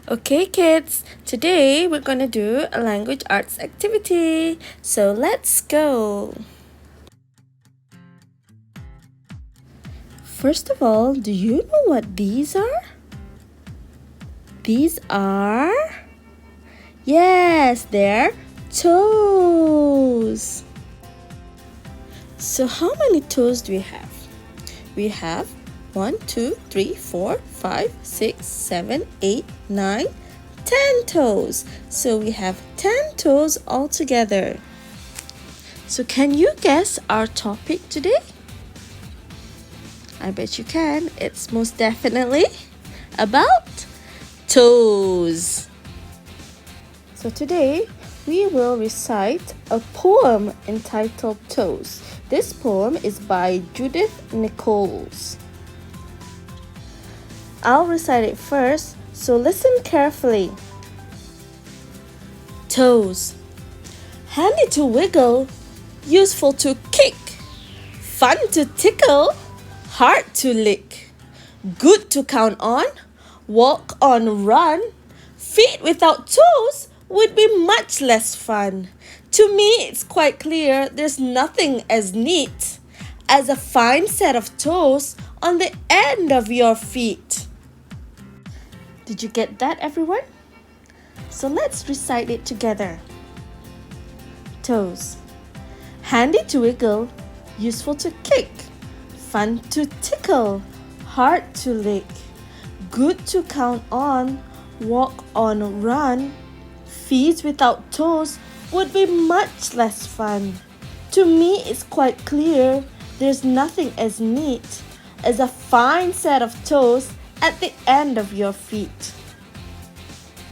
Okay, kids, today we're gonna do a language arts activity. So let's go. First of all, do you know what these are? These are, yes, they're toes. So how many toes do we have? We have 1, 2, 3, 4, 5, 6, 7, 8, 9, 10 toes. So we have 10 toes altogether. So can you guess our topic today? I bet you can. It's most definitely about toes. So today we will recite a poem entitled Toes. This poem is by Judith Nichols. I'll recite it first, so listen carefully. Toes. Handy to wiggle, useful to kick, fun to tickle, hard to lick, good to count on, walk on, run. Feet without toes would be much less fun. To me, it's quite clear there's nothing as neat as a fine set of toes on the end of your feet. Did you get that, everyone? So let's recite it together. Toes. Handy to wiggle, useful to kick, fun to tickle, hard to lick, good to count on, walk on, run. Feet without toes would be much less fun. To me, it's quite clear there's nothing as neat as a fine set of toes at the end of your feet.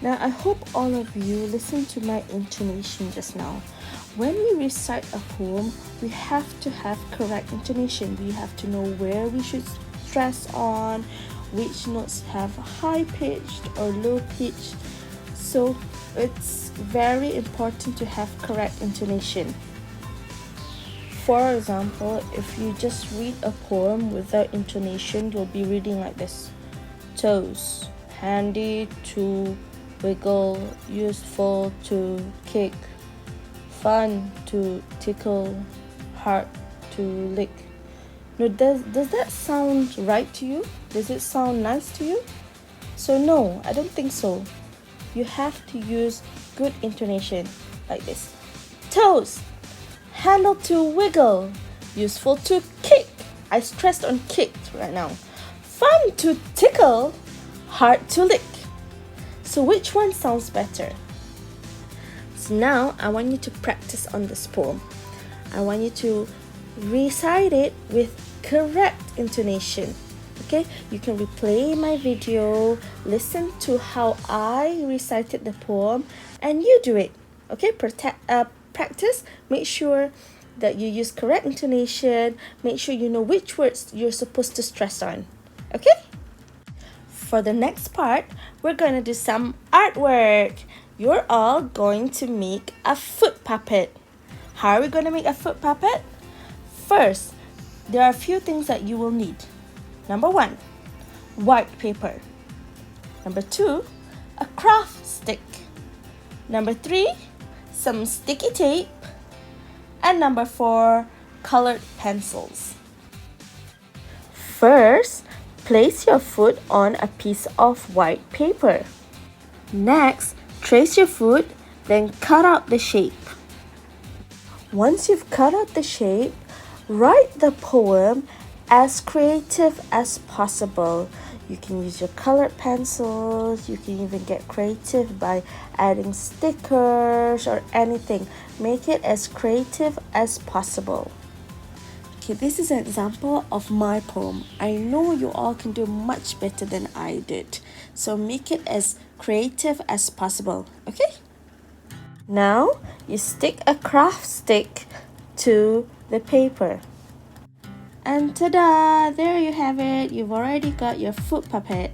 Now, I hope all of you listened to my intonation just now. When we recite a poem, we have to have correct intonation. We have to know where we should stress on, which notes have high pitched or low pitched. So it's very important to have correct intonation. For example, if you just read a poem without intonation, you'll be reading like this. Toes, handy to wiggle, useful to kick, fun to tickle, hard to lick. Now, does that sound right to you? Does it sound nice to you? So no, I don't think so. You have to use good intonation like this. Toes, handle to wiggle, useful to kick. I stressed on kicked right now. Fun to tickle, hard to lick. So which one sounds better? So now I want you to practice on this poem. I want you to recite it with correct intonation. Okay, you can replay my video, listen to how I recited the poem, and you do it. Okay, practice. Make sure that you use correct intonation. Make sure you know which words you're supposed to stress on. Okay? For the next part, we're going to do some artwork. You're all going to make a foot puppet. How are we going to make a foot puppet? First, there are a few things that you will need. Number 1, white paper. Number 2, a craft stick. Number 3, some sticky tape. And number 4, colored pencils. First, place your foot on a piece of white paper. Next, trace your foot, then cut out the shape. Once you've cut out the shape, write the poem as creative as possible. You can use your colored pencils, you can even get creative by adding stickers or anything. Make it as creative as possible. Okay, this is an example of my poem. I know you all can do much better than I did. So make it as creative as possible, okay? Now, you stick a craft stick to the paper. And ta-da! There you have it. You've already got your foot puppet.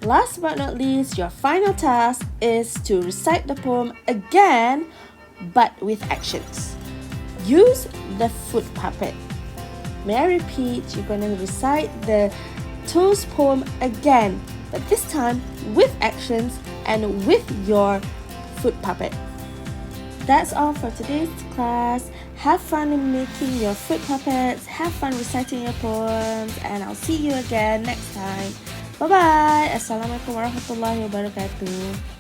Last but not least, your final task is to recite the poem again, but with actions. Use the foot puppet. May I repeat? You're going to recite the Toes poem again, but this time with actions and with your foot puppet. That's all for today's class. Have fun in making your foot puppets, have fun reciting your poems, and I'll see you again next time. Bye bye. Assalamualaikum warahmatullahi wabarakatuh.